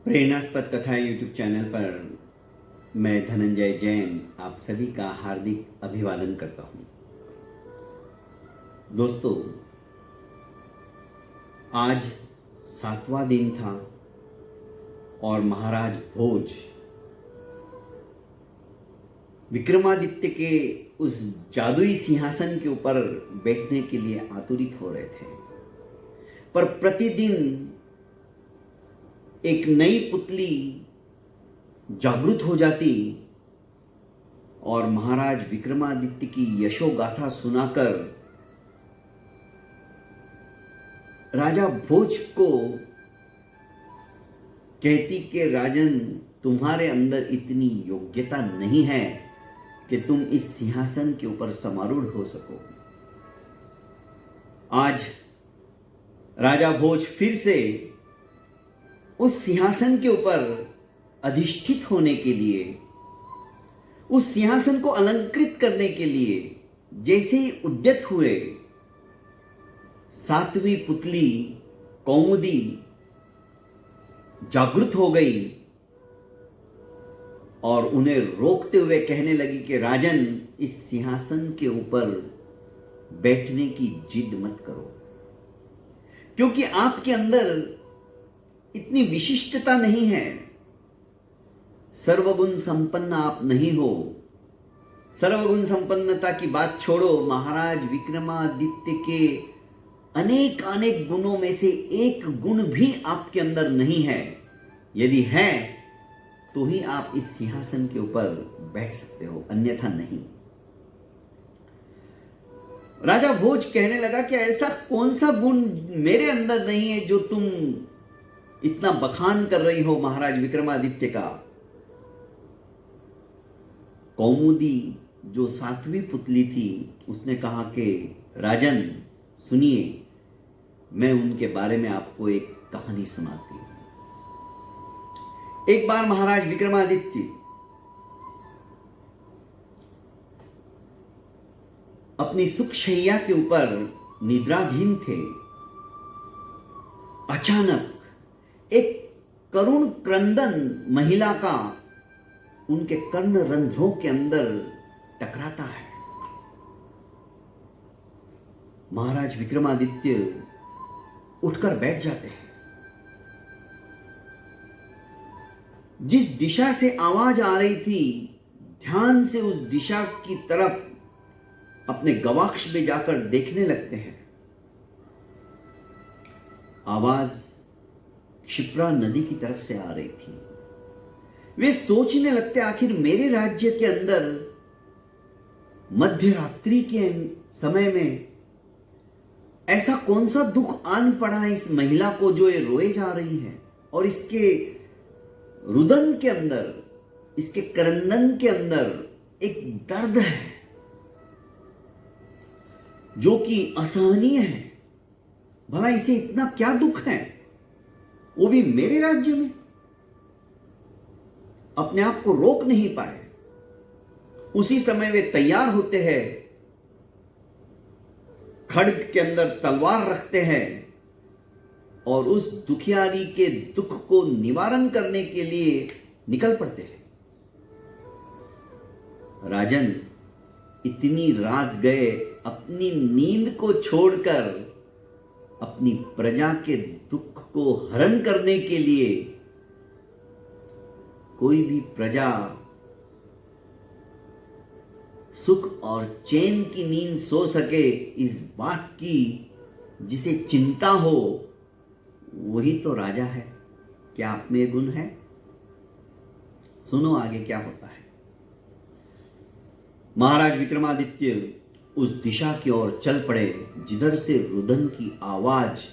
प्रेरणास्पद कथाएं YouTube channel पर मैं धनंजय जैन आप सभी का हार्दिक अभिवादन करता हूं। दोस्तों, आज 7वां दिन था और महाराज भोज विक्रमादित्य के उस जादुई सिंहासन के ऊपर बैठने के लिए आतुरित हो रहे थे। पर प्रतिदिन एक नई पुतली जागृत हो जाती और महाराज विक्रमादित्य की यशोगाथा सुनाकर राजा भोज को कहती कि राजन, तुम्हारे अंदर इतनी योग्यता नहीं है कि तुम इस सिंहासन के ऊपर समारूढ़ हो सको। आज राजा भोज फिर से उस सिंहासन के ऊपर अधिष्ठित होने के लिए, उस सिंहासन को अलंकृत करने के लिए जैसे ही उद्यत हुए, 7वीं पुतली कौमुदी जागृत हो गई और उन्हें रोकते हुए कहने लगी कि राजन, इस सिंहासन के ऊपर बैठने की जिद मत करो, क्योंकि आपके अंदर इतनी विशिष्टता नहीं है। सर्वगुण संपन्न आप नहीं हो। सर्वगुण संपन्नता की बात छोड़ो, महाराज विक्रमादित्य के अनेक अनेक गुणों में से एक गुण भी आपके अंदर नहीं है। यदि है तो ही आप इस सिंहासन के ऊपर बैठ सकते हो, अन्यथा नहीं। राजा भोज कहने लगा कि ऐसा कौन सा गुण मेरे अंदर नहीं है जो तुम इतना बखान कर रही हो महाराज विक्रमादित्य का। कौमुदी जो 7वीं पुतली थी, उसने कहा कि राजन सुनिए, मैं उनके बारे में आपको एक कहानी सुनाती हूं। एक बार महाराज विक्रमादित्य अपनी सुखशैया के ऊपर निद्राधीन थे। अचानक एक करुण क्रंदन महिला का उनके कर्ण रंध्रों के अंदर टकराता है। महाराज विक्रमादित्य उठकर बैठ जाते हैं। जिस दिशा से आवाज आ रही थी, ध्यान से उस दिशा की तरफ अपने गवाक्ष में जाकर देखने लगते हैं। आवाज क्षिप्रा नदी की तरफ से आ रही थी। वे सोचने लगते, आखिर मेरे राज्य के अंदर मध्य रात्रि के समय में ऐसा कौन सा दुख आन पड़ा है इस महिला को जो ये रोए जा रही है, और इसके रुदन के अंदर, इसके क्रंदन के अंदर एक दर्द है जो कि असहनीय है। भला इसे इतना क्या दुख है, वो भी मेरे राज्य में। अपने आप को रोक नहीं पाए। उसी समय वे तैयार होते हैं, खड्ग के अंदर तलवार रखते हैं और उस दुखियारी के दुख को निवारण करने के लिए निकल पड़ते हैं। राजन, इतनी रात गए अपनी नींद को छोड़कर अपनी प्रजा के दुख को हरण करने के लिए। कोई भी प्रजा सुख और चैन की नींद सो सके, इस बात की जिसे चिंता हो, वही तो राजा है। क्या आप में गुण है? सुनो आगे क्या होता है। महाराज विक्रमादित्य उस दिशा की ओर चल पड़े जिधर से रुदन की आवाज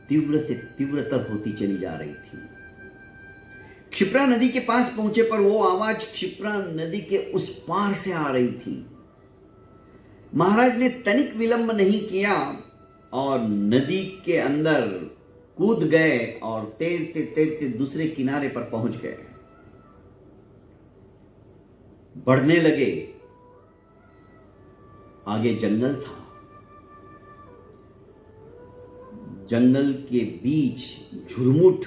तीव्र से तीव्रतर होती चली जा रही थी। क्षिप्रा नदी के पास पहुंचे पर वो आवाज क्षिप्रा नदी के उस पार से आ रही थी। महाराज ने तनिक विलंब नहीं किया और नदी के अंदर कूद गए और तैरते तैरते दूसरे किनारे पर पहुंच गए। बढ़ने लगे। आगे जंगल था। जंगल के बीच झुरमुट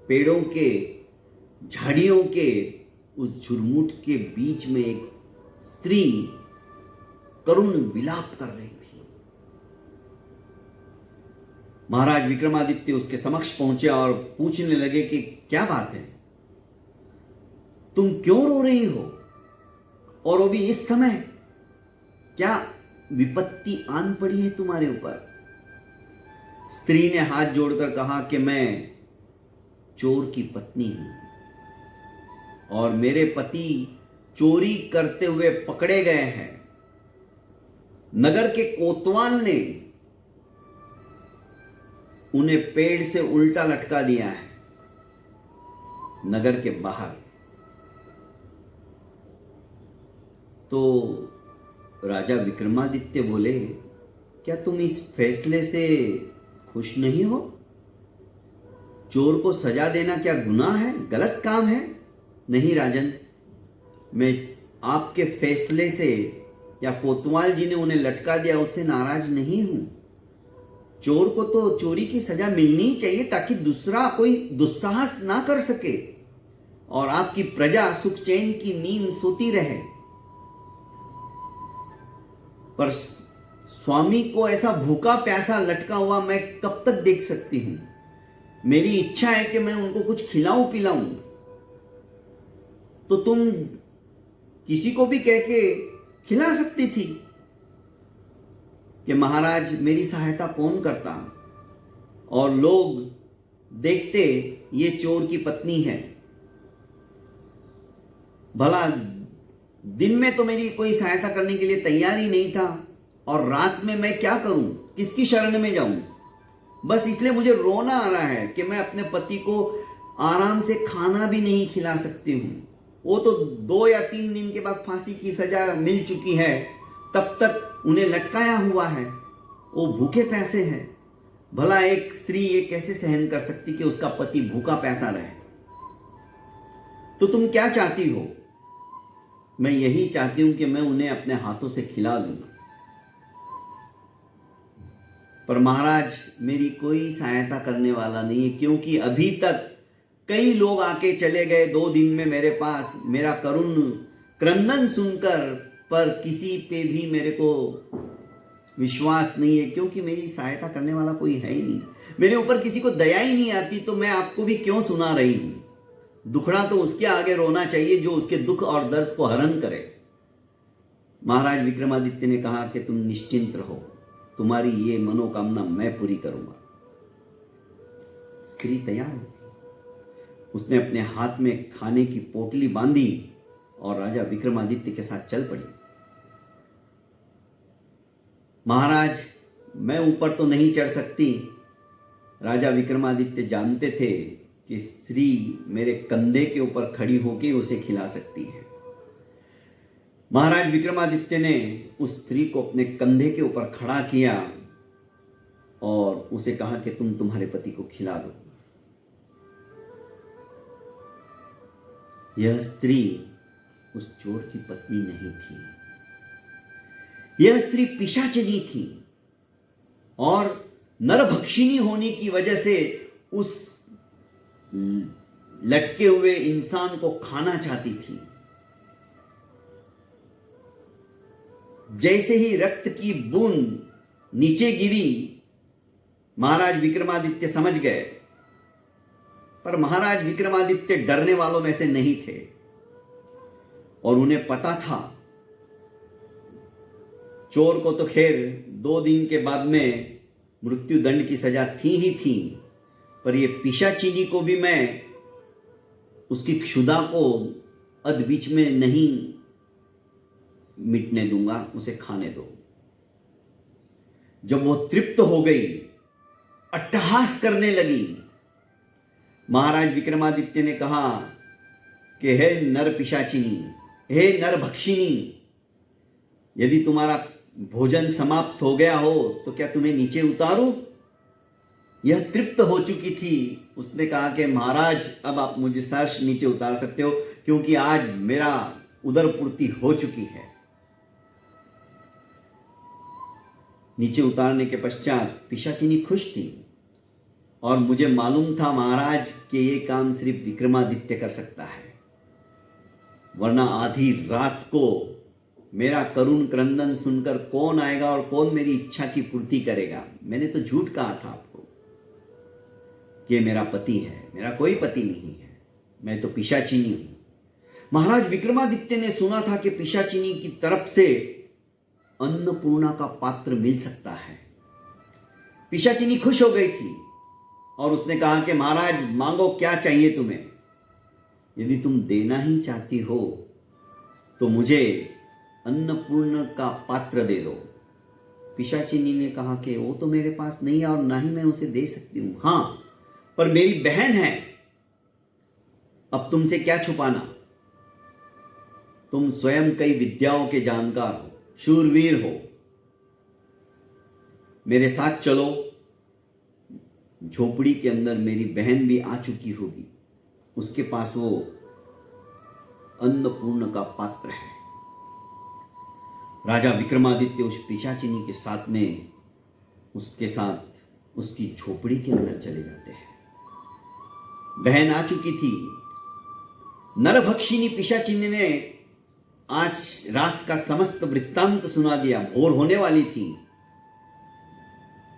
पेड़ों के, झाड़ियों के उस झुरमुट के बीच में एक स्त्री करुण विलाप कर रही थी। महाराज विक्रमादित्य उसके समक्ष पहुंचे और पूछने लगे कि क्या बात है, तुम क्यों रो रही हो, और वो भी इस समय? क्या विपत्ति आन पड़ी है तुम्हारे ऊपर? स्त्री ने हाथ जोड़कर कहा कि मैं चोर की पत्नी हूं और मेरे पति चोरी करते हुए पकड़े गए हैं। नगर के कोतवाल ने उन्हें पेड़ से उल्टा लटका दिया है नगर के बाहर। तो राजा विक्रमादित्य बोले, क्या तुम इस फैसले से खुश नहीं हो? चोर को सजा देना क्या गुनाह है, गलत काम है? नहीं राजन, मैं आपके फैसले से या कोतवाल जी ने उन्हें लटका दिया उससे नाराज नहीं हूं। चोर को तो चोरी की सजा मिलनी ही चाहिए ताकि दूसरा कोई दुस्साहस ना कर सके और आपकी प्रजा सुख चैन की नींद सोती रहे। पर स्वामी को ऐसा भूखा प्यासा लटका हुआ मैं कब तक देख सकती हूं? मेरी इच्छा है कि मैं उनको कुछ खिलाऊं पिलाऊं। तो तुम किसी को भी कह के खिला सकती थी कि महाराज मेरी सहायता कौन करता, और लोग देखते ये चोर की पत्नी है। भला दिन में तो मेरी कोई सहायता करने के लिए तैयार ही नहीं था, और रात में मैं क्या करूं, किसकी शरण में जाऊं? बस इसलिए मुझे रोना आ रहा है कि मैं अपने पति को आराम से खाना भी नहीं खिला सकती हूं। वो तो 2 या 3 दिन के बाद फांसी की सजा मिल चुकी है, तब तक उन्हें लटकाया हुआ है, वो भूखे प्यासे हैं। भला एक स्त्री ये कैसे सहन कर सकती कि उसका पति भूखा प्यासा रहे? तो तुम क्या चाहती हो? मैं यही चाहती हूं कि मैं उन्हें अपने हाथों से खिला दूं। पर महाराज मेरी कोई सहायता करने वाला नहीं है, क्योंकि अभी तक कई लोग आके चले गए 2 दिन में मेरे पास मेरा करुण क्रंदन सुनकर, पर किसी पे भी मेरे को विश्वास नहीं है, क्योंकि मेरी सहायता करने वाला कोई है ही नहीं। मेरे ऊपर किसी को दया ही नहीं आती, तो मैं आपको भी क्यों सुना रही हूं? दुखड़ा तो उसके आगे रोना चाहिए जो उसके दुख और दर्द को हरण करे। महाराज विक्रमादित्य ने कहा कि तुम निश्चिंत रहो, तुम्हारी ये मनोकामना मैं पूरी करूंगा। स्त्री तैयार हो, उसने अपने हाथ में खाने की पोटली बांधी और राजा विक्रमादित्य के साथ चल पड़ी। महाराज मैं ऊपर तो नहीं चढ़ सकती। राजा विक्रमादित्य जानते थे कि स्त्री मेरे कंधे के ऊपर खड़ी होकर उसे खिला सकती है। महाराज विक्रमादित्य ने उस स्त्री को अपने कंधे के ऊपर खड़ा किया और उसे कहा कि तुम तुम्हारे पति को खिला दो। यह स्त्री उस चोर की पत्नी नहीं थी, यह स्त्री पिशाचिनी थी और नरभक्षिणी होने की वजह से उस लटके हुए इंसान को खाना चाहती थी। जैसे ही रक्त की बूंद नीचे गिरी, महाराज विक्रमादित्य समझ गए। पर महाराज विक्रमादित्य डरने वालों में से नहीं थे और उन्हें पता था चोर को तो खैर 2 दिन के बाद में मृत्यु दंड की सजा थी ही थी, पर यह पिशाचिनी को भी मैं उसकी क्षुधा को अध बीच में नहीं मिटने दूंगा, उसे खाने दो। जब वो तृप्त हो गई, अट्टहास करने लगी, महाराज विक्रमादित्य ने कहा कि हे नर पिशाचिनी, हे नर भक्षिणी, यदि तुम्हारा भोजन समाप्त हो गया हो तो क्या तुम्हें नीचे उतारूं? यह तृप्त हो चुकी थी। उसने कहा कि महाराज अब आप मुझे सहर्ष नीचे उतार सकते हो, क्योंकि आज मेरा उदर पूर्ति हो चुकी है। नीचे उतारने के पश्चात पिशाचिनी खुश थी और मुझे मालूम था महाराज कि ये काम सिर्फ विक्रमादित्य कर सकता है, वरना आधी रात को मेरा करुण क्रंदन सुनकर कौन आएगा और कौन मेरी इच्छा की पूर्ति करेगा। मैंने तो झूठ कहा था आपको कि मेरा पति है, मेरा कोई पति नहीं है, मैं तो पिशाचिनी हूं। महाराज विक्रमादित्य ने सुना था कि पिशाचिनी की तरफ से अन्नपूर्णा का पात्र मिल सकता है। पिशाचिनी खुश हो गई थी और उसने कहा कि महाराज मांगो, क्या चाहिए तुम्हें? यदि तुम देना ही चाहती हो तो मुझे अन्नपूर्ण का पात्र दे दो। पिशाचिनी ने कहा कि वो तो मेरे पास नहीं है और ना ही मैं उसे दे सकती हूं। हां, पर मेरी बहन है, अब तुमसे क्या छुपाना। तुम स्वयं कई विद्याओं के जानकार हो, शूरवीर हो, मेरे साथ चलो। झोपड़ी के अंदर मेरी बहन भी आ चुकी होगी, उसके पास वो अन्नपूर्ण का पात्र है। राजा विक्रमादित्य उस पिशाचिनी के साथ में उसके साथ उसकी झोपड़ी के अंदर चले जाते हैं। बहन आ चुकी थी। नरभक्षिनी पिशाचिनी ने आज रात का समस्त वृत्तांत सुना दिया। भोर होने वाली थी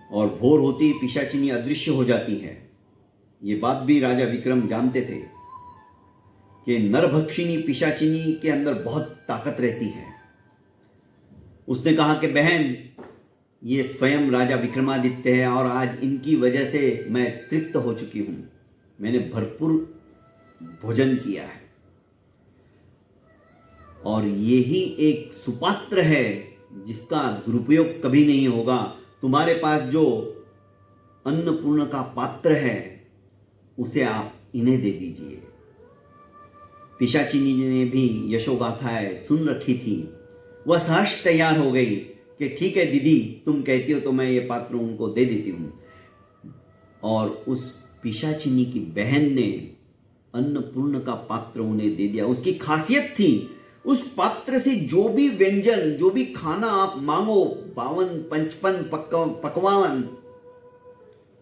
और भोर होती ही पिशाचिनी अदृश्य हो जाती है। ये बात भी राजा विक्रम जानते थे कि नरभक्षिनी पिशाचिनी के अंदर बहुत ताकत रहती है। उसने कहा कि बहन, ये स्वयं राजा विक्रमादित्य है और आज इनकी वजह से मैं तृप्त हो चुकी हूं। मैंने भरपूर भोजन किया है और यही एक सुपात्र है जिसका दुरुपयोग कभी नहीं होगा। तुम्हारे पास जो अन्नपूर्ण का पात्र है उसे आप इन्हें दे दीजिए। पिशाचिनी ने भी यशोगाथाएं सुन रखी थी। वह सहर्ष तैयार हो गई कि ठीक है दीदी, तुम कहती हो तो मैं ये पात्र उनको दे देती हूं। और उस पिशाचिनी की बहन ने अन्नपूर्ण का पात्र उन्हें दे दिया। उसकी खासियत थी, उस पात्र से जो भी व्यंजन, जो भी खाना आप मांगो, 52 55 पकवान,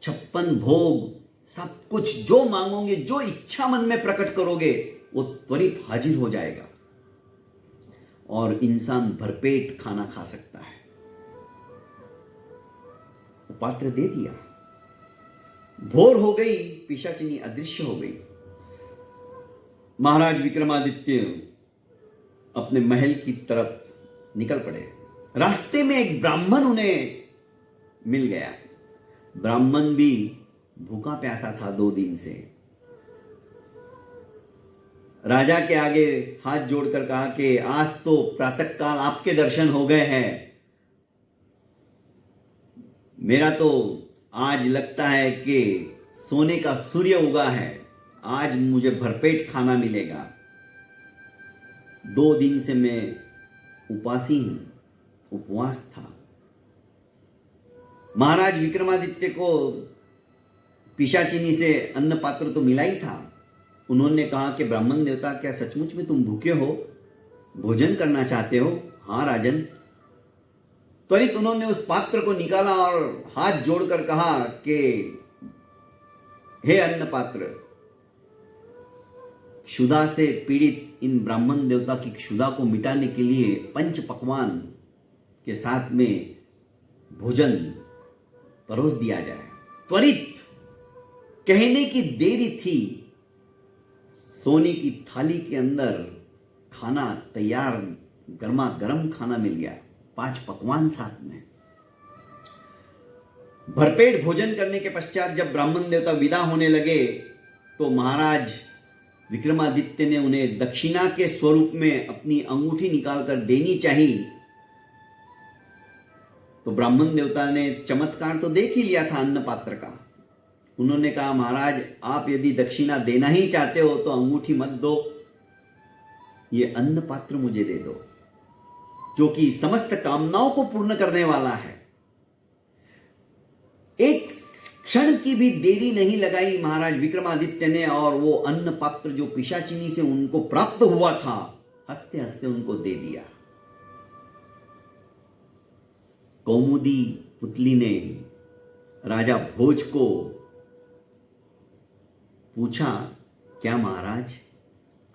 56 भोग, सब कुछ जो मांगोगे, जो इच्छा मन में प्रकट करोगे, वो त्वरित हाजिर हो जाएगा और इंसान भरपेट खाना खा सकता है। वो पात्र दे दिया। भोर हो गई, पिशाचिनी अदृश्य हो गई। महाराज विक्रमादित्य अपने महल की तरफ निकल पड़े। रास्ते में एक ब्राह्मण उन्हें मिल गया। ब्राह्मण भी भूखा प्यासा था 2 दिन से। राजा के आगे हाथ जोड़कर कहा कि आज तो प्रातःकाल आपके दर्शन हो गए हैं। मेरा तो आज लगता है कि सोने का सूर्य उगा है। आज मुझे भरपेट खाना मिलेगा। 2 दिन से मैं उपासी हूं, उपवास था। महाराज विक्रमादित्य को पिशाचिनी से अन्न पात्र तो मिला ही था। उन्होंने कहा कि ब्राह्मण देवता, क्या सचमुच में तुम भूखे हो, भोजन करना चाहते हो? हाँ राजन। त्वरित उन्होंने उस पात्र को निकाला और हाथ जोड़कर कहा कि हे अन्न पात्र, क्षुधा से पीड़ित इन ब्राह्मण देवता की क्षुधा को मिटाने के लिए 5 पकवान के साथ में भोजन परोस दिया जाए। त्वरित कहने की देरी थी, सोने की थाली के अंदर खाना तैयार, गर्मा गर्म खाना मिल गया, 5 पकवान साथ में। भरपेट भोजन करने के पश्चात जब ब्राह्मण देवता विदा होने लगे तो महाराज विक्रमादित्य ने उन्हें दक्षिणा के स्वरूप में अपनी अंगूठी निकालकर देनी चाहिए। तो ब्राह्मण देवता ने चमत्कार तो देख ही लिया था अन्न पात्र का। उन्होंने कहा, महाराज आप यदि दक्षिणा देना ही चाहते हो तो अंगूठी मत दो, ये अन्न पात्र मुझे दे दो जो कि समस्त कामनाओं को पूर्ण करने वाला है। एक क्षण की भी देरी नहीं लगाई महाराज विक्रमादित्य ने और वो अन्न पात्र जो पिशाचिनी से उनको प्राप्त हुआ था, हंसते हंसते उनको दे दिया। कौमुदी पुतली ने राजा भोज को पूछा, क्या महाराज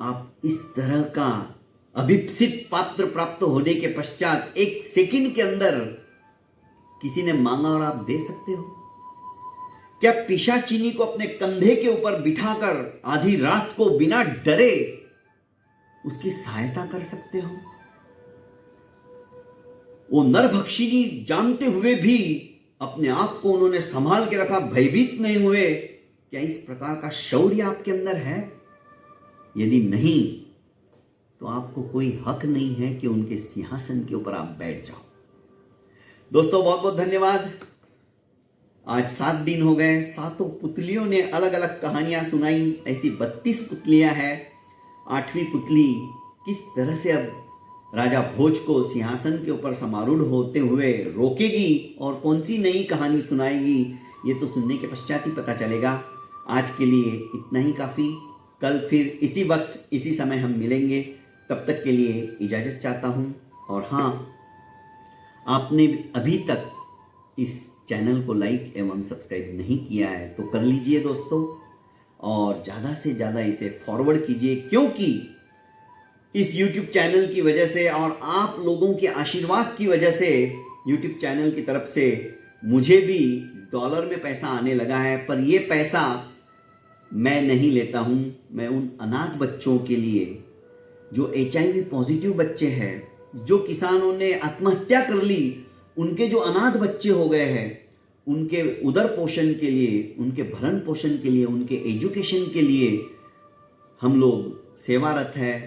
आप इस तरह का अभिप्सित पात्र प्राप्त होने के पश्चात 1 सेकंड के अंदर किसी ने मांगा और आप दे सकते हो? क्या पिशाचिनी को अपने कंधे के ऊपर बिठाकर आधी रात को बिना डरे उसकी सहायता कर सकते हो? वो नरभक्षिणी जानते हुए भी अपने आप को उन्होंने संभाल के रखा, भयभीत नहीं हुए। क्या इस प्रकार का शौर्य आपके अंदर है? यदि नहीं तो आपको कोई हक नहीं है कि उनके सिंहासन के ऊपर आप बैठ जाओ। दोस्तों बहुत बहुत धन्यवाद। आज 7 दिन हो गए, 7 पुतलियों ने अलग अलग कहानियां सुनाई। ऐसी 32 पुतलियां हैं। 8वीं पुतली किस तरह से अब राजा भोज को सिंहासन के ऊपर समारूढ़ होते हुए रोकेगी और कौन सी नई कहानी सुनाएगी, ये तो सुनने के पश्चात ही पता चलेगा। आज के लिए इतना ही काफ़ी। कल फिर इसी वक्त इसी समय हम मिलेंगे। तब तक के लिए इजाज़त चाहता हूँ। और हाँ, आपने अभी तक इस चैनल को लाइक एवं सब्सक्राइब नहीं किया है तो कर लीजिए दोस्तों, और ज़्यादा से ज़्यादा इसे फॉरवर्ड कीजिए, क्योंकि इस YouTube चैनल की वजह से और आप लोगों के आशीर्वाद की वजह से YouTube चैनल की तरफ से मुझे भी डॉलर में पैसा आने लगा है। पर ये पैसा मैं नहीं लेता हूँ, मैं उन अनाथ बच्चों के लिए जो HIV पॉजिटिव बच्चे हैं, जो किसानों ने आत्महत्या कर ली, उनके जो अनाथ बच्चे हो गए हैं, उनके उदर पोषण के लिए, उनके भरण पोषण के लिए, उनके एजुकेशन के लिए हम लोग सेवारत है।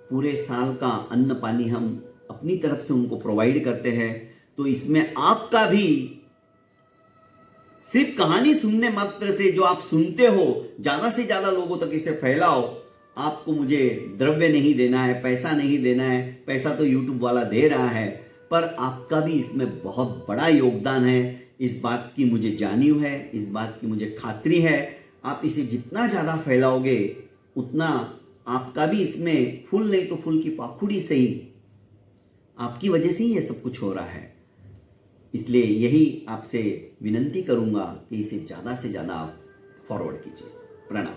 पूरे साल का अन्न पानी हम अपनी तरफ से उनको प्रोवाइड करते हैं। तो इसमें आपका भी सिर्फ कहानी सुनने मात्र से जो आप सुनते हो, ज़्यादा से ज़्यादा लोगों तक इसे फैलाओ। आपको मुझे द्रव्य नहीं देना है, पैसा नहीं देना है, पैसा तो यूट्यूब वाला दे रहा है, पर आपका भी इसमें बहुत बड़ा योगदान है। इस बात की मुझे जानियो है, इस बात की मुझे खातरी है। आप इसे जितना ज़्यादा फैलाओगे उतना आपका भी इसमें फूल नहीं तो फूल की पाखुड़ी से ही, आपकी वजह से ही ये सब कुछ हो रहा है। इसलिए यही आपसे विनंती करूंगा कि इसे ज़्यादा से ज़्यादा आप फॉरवर्ड कीजिए। प्रणाम।